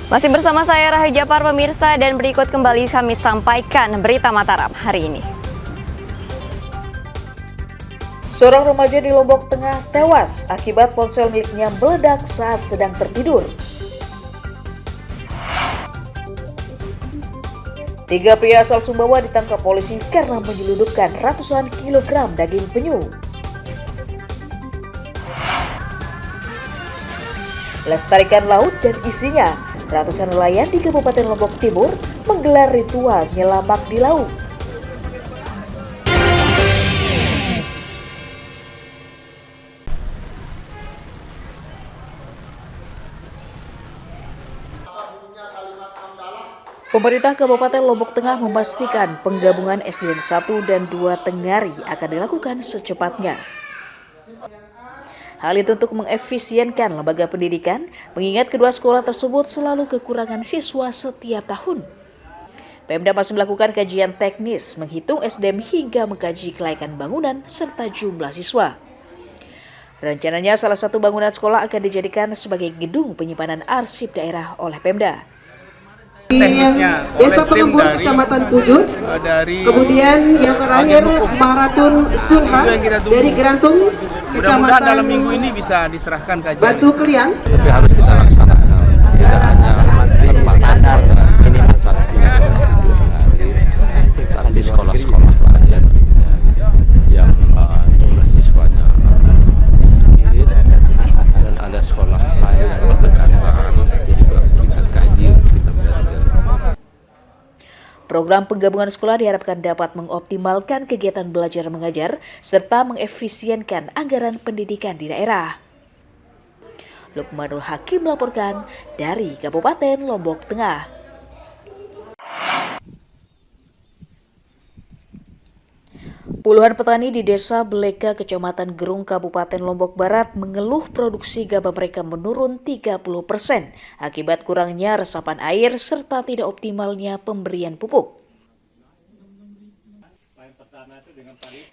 Masih bersama saya Rahayu Japar pemirsa, dan berikut kembali kami sampaikan berita Mataram hari ini. Seorang remaja di Lombok Tengah tewas akibat ponsel miliknya meledak saat sedang tertidur. 3 pria asal Sumbawa ditangkap polisi karena menyelundupkan ratusan kilogram daging penyu. Lestarikan laut dan isinya, ratusan nelayan di Kabupaten Lombok Timur menggelar ritual nyelamak di laut. Pemerintah Kabupaten Lombok Tengah memastikan penggabungan SDN 1 dan 2 Tengari akan dilakukan secepatnya. Hal itu untuk mengefisienkan lembaga pendidikan, mengingat kedua sekolah tersebut selalu kekurangan siswa setiap tahun. Pemda masih melakukan kajian teknis, menghitung SDM hingga mengkaji kelaikan bangunan serta jumlah siswa. Rencananya salah satu bangunan sekolah akan dijadikan sebagai gedung penyimpanan arsip daerah oleh Pemda. Teknisnya Desa Pengembun Kecamatan Pujut, kemudian yang terakhir Maratun Sulha dari Gerantung mudah-mudahan dalam Kecamatan minggu ini bisa diserahkan kajian. Batu Keliang. Tapi harus kita laksanakan, tidak hanya standar minimal tapi sekolah-sekolah lain yang jumlah siswanya sedikit dan ada sekolah lain yang berdekatan, itu juga kita kaji untuk kita belajar. Program penggabungan sekolah diharapkan dapat mengoptimalkan kegiatan belajar mengajar serta mengefisienkan anggaran pendidikan di daerah. Lukmanul Hakim melaporkan dari Kabupaten Lombok Tengah. Puluhan petani di Desa Beleka, Kecamatan Gerung, Kabupaten Lombok Barat mengeluh produksi gabah mereka menurun 30% akibat kurangnya resapan air serta tidak optimalnya pemberian pupuk.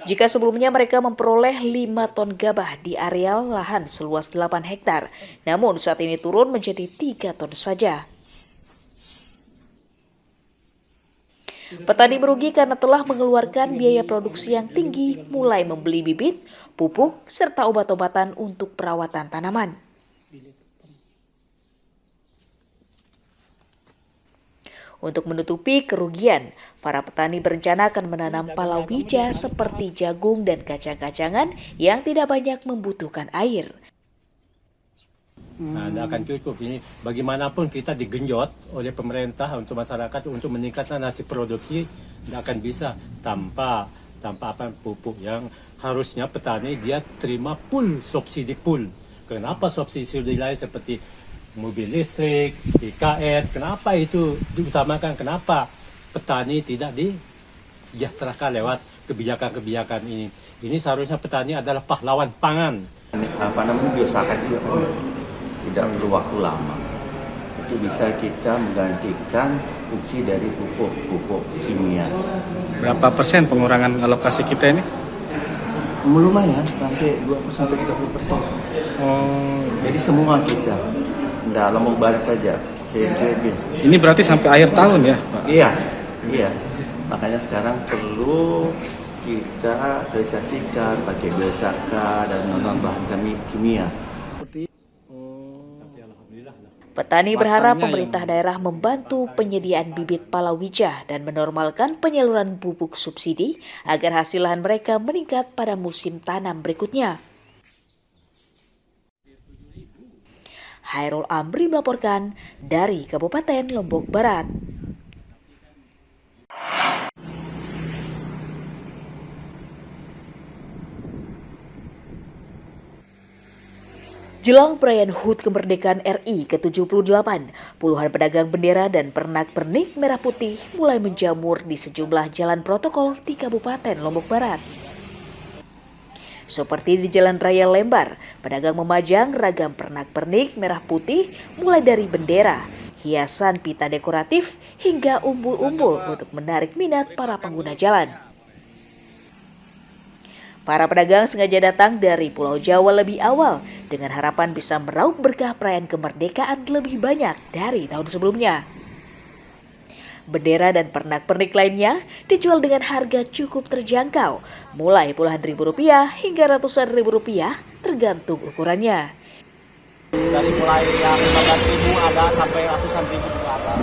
Jika sebelumnya mereka memperoleh 5 ton gabah di areal lahan seluas 8 hektar, namun saat ini turun menjadi 3 ton saja. Petani merugi karena telah mengeluarkan biaya produksi yang tinggi, mulai membeli bibit, pupuk, serta obat-obatan untuk perawatan tanaman. Untuk menutupi kerugian, para petani berencana akan menanam palawija seperti jagung dan kacang-kacangan yang tidak banyak membutuhkan air. Tidak akan cukup ini. Bagaimanapun kita digenjot oleh pemerintah untuk masyarakat untuk meningkatkan hasil produksi, tidak akan bisa tanpa pupuk yang harusnya petani dia terima full subsidi full. Kenapa subsidi lain seperti mobil listrik, IKN, kenapa itu diutamakan? Kenapa petani tidak disejahterakan lewat kebijakan-kebijakan ini? Ini seharusnya petani adalah pahlawan pangan. Biasakan juga kan, tidak perlu waktu lama. Itu bisa kita menggantikan fungsi dari pupuk kimia. Berapa persen pengurangan alokasi kita ini? Lumayan, sampai 20-30%. Jadi semua kita, tidak Lombok Barat saja. Ini berarti sampai akhir tahun ya, Pak? Iya. Makanya sekarang perlu kita sosialisasikan pakai biosaka dan non-bahan kimia. Petani berharap pemerintah daerah membantu penyediaan bibit palawija dan menormalkan penyaluran pupuk subsidi agar hasil lahan mereka meningkat pada musim tanam berikutnya. Hairul Amri melaporkan dari Kabupaten Lombok Barat. Jelang perayaan HUT Kemerdekaan RI ke-78, puluhan pedagang bendera dan pernak-pernik merah putih mulai menjamur di sejumlah jalan protokol di Kabupaten Lombok Barat. Seperti di Jalan Raya Lembar, pedagang memajang ragam pernak-pernik merah putih mulai dari bendera, hiasan pita dekoratif, hingga umbul-umbul untuk menarik minat para pengguna jalan. Para pedagang sengaja datang dari Pulau Jawa lebih awal dengan harapan bisa meraup berkah perayaan kemerdekaan lebih banyak dari tahun sebelumnya. Bendera dan pernak-pernik lainnya dijual dengan harga cukup terjangkau, mulai puluhan ribu rupiah hingga ratusan ribu rupiah tergantung ukurannya. Dari mulai yang 15.000 ada sampai ratusan ribu juga ada.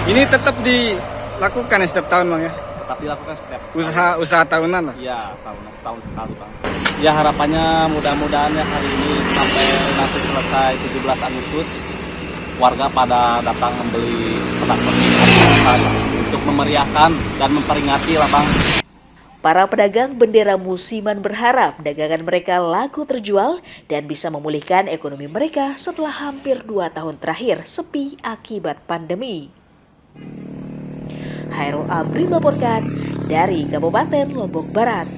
Ini tetap dilakukan ya setiap tahun Bang ya? Tetap dilakukan setiap Usaha tahunan lah? Iya, setahun sekali Bang. Ya harapannya mudah-mudahan ya hari ini sampai nanti selesai 17 Agustus warga pada datang membeli pernak-pernik untuk memeriahkan dan memperingati lah Bang. Para pedagang bendera musiman berharap dagangan mereka laku terjual dan bisa memulihkan ekonomi mereka setelah hampir 2 tahun terakhir sepi akibat pandemi. Hairul Amri melaporkan dari Kabupaten Lombok Barat.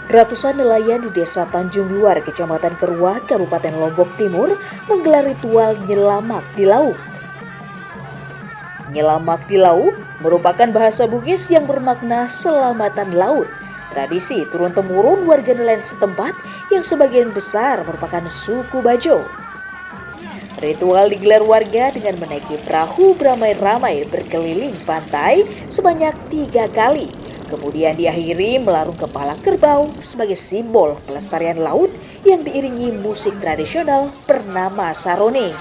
Ratusan nelayan di Desa Tanjung Luar, Kecamatan Keruah, Kabupaten Lombok Timur menggelar ritual nyelamak di laut. Nyelamak di laut merupakan bahasa Bugis yang bermakna selamatan laut. Tradisi turun-temurun warga nelayan setempat yang sebagian besar merupakan suku Bajo. Ritual digelar warga dengan menaiki perahu beramai-ramai berkeliling pantai sebanyak 3 kali. Kemudian diakhiri melarung kepala kerbau sebagai simbol pelestarian laut yang diiringi musik tradisional bernama sarone.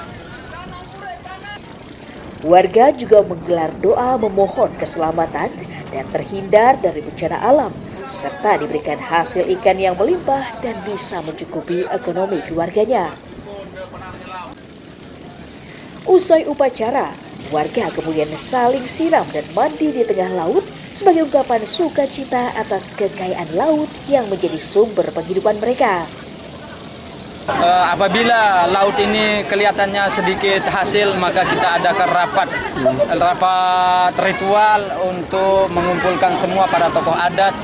Warga juga menggelar doa memohon keselamatan dan terhindar dari bencana alam, serta diberikan hasil ikan yang melimpah dan bisa mencukupi ekonomi keluarganya. Usai upacara, warga kemudian saling siram dan mandi di tengah laut sebagai ungkapan sukacita atas kekayaan laut yang menjadi sumber penghidupan mereka. Apabila laut ini kelihatannya sedikit hasil, maka kita adakan rapat ritual untuk mengumpulkan semua para tokoh adat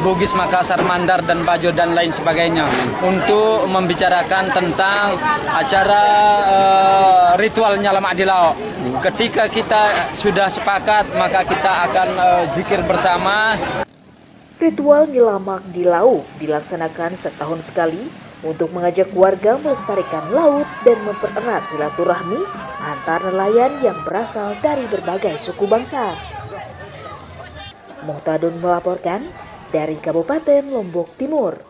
Bugis, Makassar, Mandar, dan Bajo, dan lain sebagainya untuk membicarakan tentang acara ritual nyelamak di laut. Ketika kita sudah sepakat, maka kita akan zikir bersama. Ritual nyelamak di laut dilaksanakan setahun sekali untuk mengajak warga melestarikan laut dan mempererat silaturahmi antar nelayan yang berasal dari berbagai suku bangsa. Muhtadun melaporkan dari Kabupaten Lombok Timur.